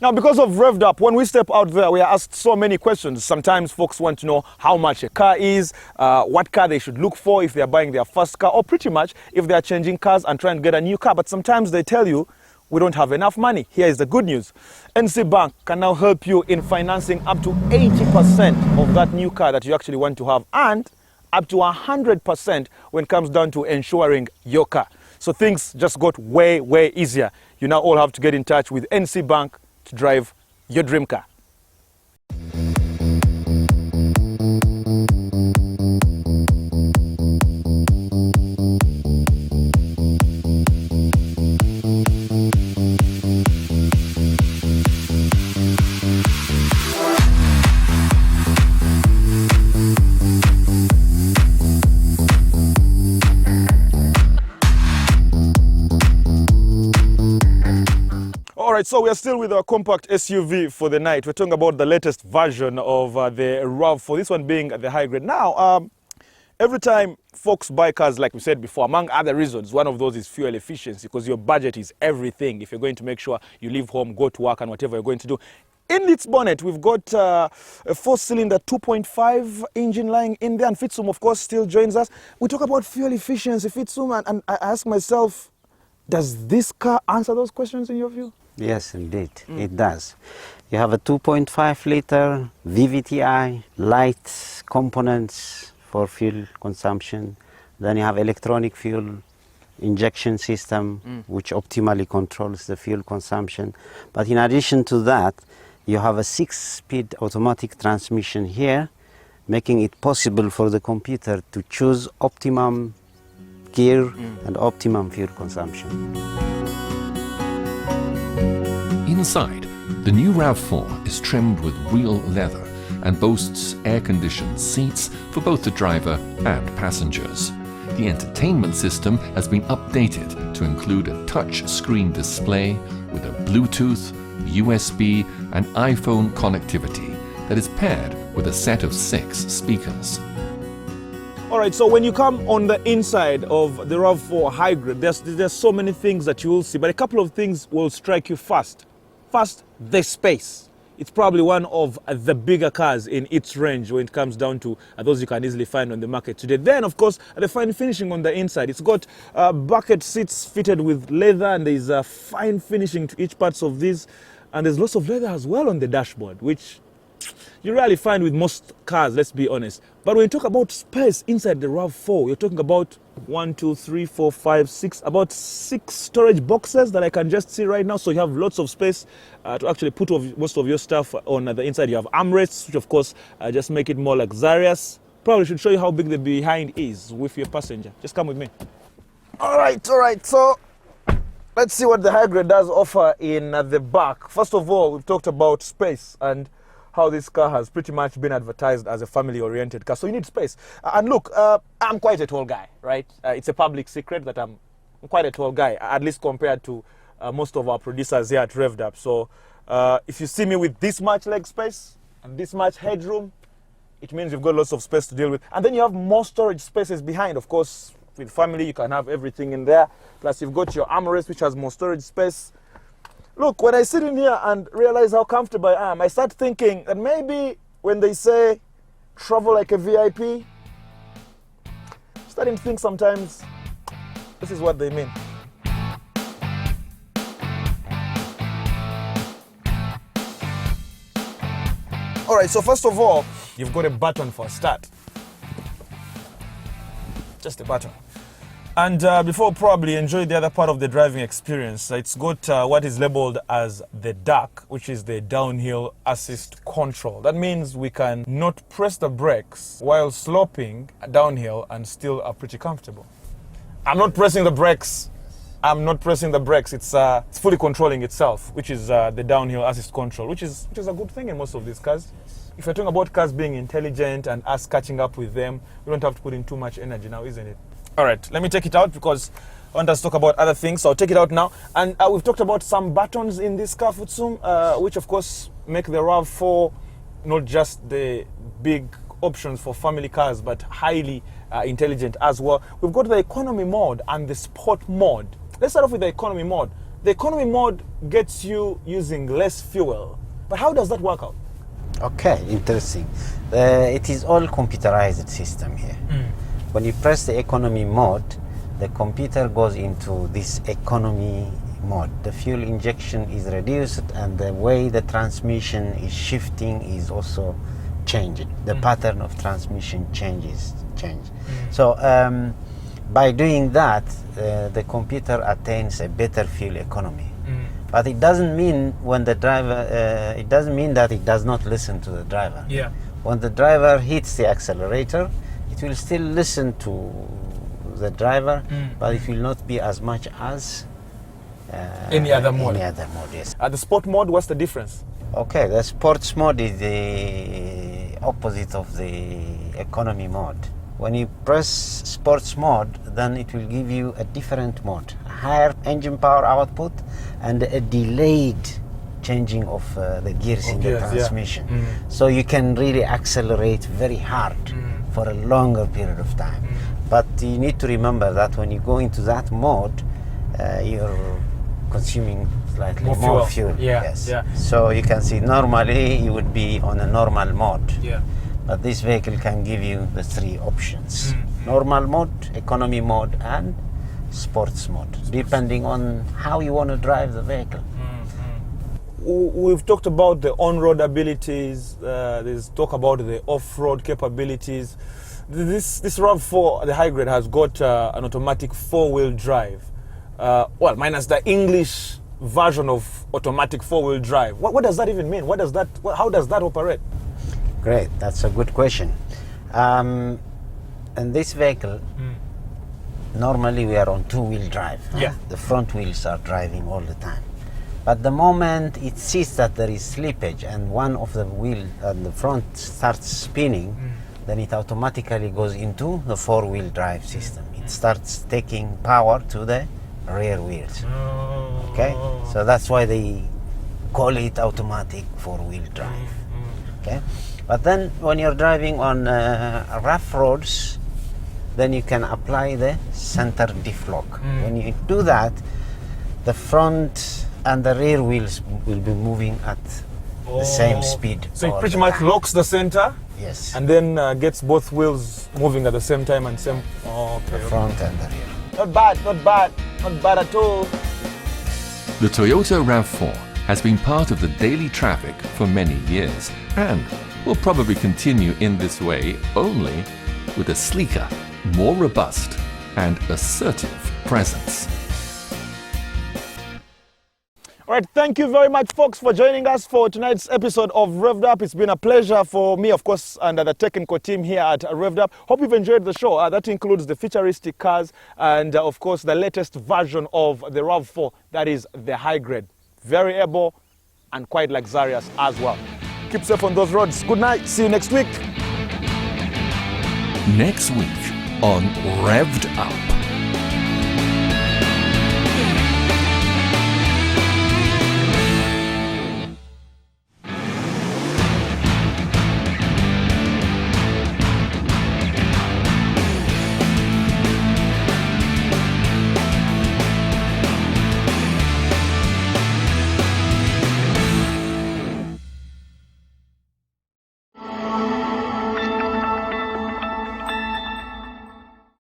Now, because of Revved Up, when we step out there, we are asked so many questions. Sometimes folks want to know how much a car is, what car they should look for if they are buying their first car, or pretty much if they are changing cars and trying to get a new car. But sometimes they tell you, we don't have enough money. Here is the good news. NC Bank can now help you in financing up to 80% of that new car that you actually want to have, and up to 100% when it comes down to insuring your car. So things just got way, way easier. You now all have to get in touch with NC Bank to drive your dream car. Alright, so we are still with our compact SUV for the night. We're talking about the latest version of the Revved, this one being the high grade. Now, every time folks buy cars, like we said before, among other reasons, one of those is fuel efficiency, because your budget is everything if you're going to make sure you leave home, go to work, and whatever you're going to do. In its bonnet, we've got a four-cylinder 2.5 engine lying in there, and Fitsum, of course, still joins us. We talk about fuel efficiency, Fitsum, and I ask myself, does this car answer those questions in your view? Yes, indeed, it does. You have a 2.5 liter VVTi, light components for fuel consumption. Then you have electronic fuel injection system, which optimally controls the fuel consumption. But in addition to that, you have a 6-speed automatic transmission here, making it possible for the computer to choose optimum gear and optimum fuel consumption. Inside, the new RAV4 is trimmed with real leather and boasts air-conditioned seats for both the driver and passengers. The entertainment system has been updated to include a touch-screen display with a Bluetooth, USB and iPhone connectivity that is paired with a set of 6 speakers. Alright, so when you come on the inside of the RAV4 hybrid, there's so many things that you will see, but a couple of things will strike you first. First, the space. It's probably one of the bigger cars in its range when it comes down to those you can easily find on the market today. Then, of course, the fine finishing on the inside. It's got bucket seats fitted with leather, and there's a fine finishing to each parts of these. And there's lots of leather as well on the dashboard, which you rarely find with most cars, let's be honest. But when you talk about space inside the RAV4, you're talking about 1, 2, 3, 4, 5, 6, about 6 storage boxes that I can just see right now. So you have lots of space to actually put most of your stuff on the inside. You have armrests, which of course just make it more luxurious. Probably should show you how big the behind is with your passenger. Just come with me. All right. So let's see what the hybrid does offer in the back. First of all, we've talked about space and how this car has pretty much been advertised as a family-oriented car. So you need space. And look, I'm quite a tall guy, right? It's a public secret that I'm quite a tall guy, at least compared to most of our producers here at Revved Up. So if you see me with this much leg space and this much headroom, it means you've got lots of space to deal with. And then you have more storage spaces behind. Of course, with family, you can have everything in there. Plus, you've got your armrest, which has more storage space. Look, when I sit in here and realize how comfortable I am, I start thinking that maybe when they say travel like a VIP, I'm starting to think sometimes this is what they mean. All right, so first of all, you've got a button for a start. Just a button. And before probably enjoy the other part of the driving experience, it's got what is labeled as the DAC, which is the downhill assist control. That means we can not press the brakes while sloping downhill and still are pretty comfortable. I'm not pressing the brakes. It's fully controlling itself, which is the downhill assist control, which is a good thing in most of these cars. If you're talking about cars being intelligent and us catching up with them, we don't have to put in too much energy now, isn't it? All right, let me take it out because I want us to talk about other things. So I'll take it out now. And we've talked about some buttons in this car, Fitsum, which of course make the RAV4 not just the big options for family cars, but highly intelligent as well. We've got the economy mode and the sport mode. Let's start off with the economy mode. the economy mode gets you using less fuel. But how does that work out? Okay, interesting. It is all computerized system here. When you press the economy mode, the computer goes into this economy mode. The fuel injection is reduced and the way the transmission is shifting is also changing. The pattern of transmission change. So by doing that, the computer attains a better fuel economy. But it doesn't mean when the driver, it doesn't mean that it does not listen to the driver. Yeah. When the driver hits the accelerator, it will still listen to the driver, but it will not be as much as Any other mode? Any other mode, yes. The sport mode, what's the difference? Okay, the sports mode is the opposite of the economy mode. When you press sports mode, then it will give you a different mode, a higher engine power output and a delayed changing of the gears in the transmission. So you can really accelerate very hard for a longer period of time. But you need to remember that when you go into that mode, you're consuming slightly more fuel. Yes. So you can see normally you would be on a normal mode. But this vehicle can give you the three options. Normal mode, economy mode, and sports mode, depending on how you want to drive the vehicle. We've talked about the on-road abilities, there's talk about the off-road capabilities. This RAV4, the high grade, has got an automatic four-wheel drive. Well, minus the English version of automatic four-wheel drive. What does that even mean? How does that operate? Great, that's a good question. In this vehicle, normally we are on two-wheel drive. The front wheels are driving all the time. But the moment it sees that there is slippage and one of the wheel and the front starts spinning, then it automatically goes into the four-wheel drive system. It starts taking power to the rear wheels. Okay, so that's why they call it automatic four-wheel drive. Okay, but then when you're driving on rough roads, then you can apply the center diff lock. When you do that, the front and the rear wheels will be moving at the same speed. So it pretty much locks the center. Yes. And then gets both wheels moving at the same time and same. The front and the rear. Not bad, not bad, not bad at all. The Toyota RAV4 has been part of the daily traffic for many years and will probably continue in this way only with a sleeker, more robust and assertive presence. All right, thank you very much, folks, for joining us for tonight's episode of Revved Up. It's been a pleasure for me, of course, and the technical team here at Revved Up. Hope you've enjoyed the show. That includes the futuristic cars and, of course, the latest version of the RAV4, that is the high grade. Very able and quite luxurious as well. Keep safe on those roads. Good night. See you next week. Next week on Revved Up.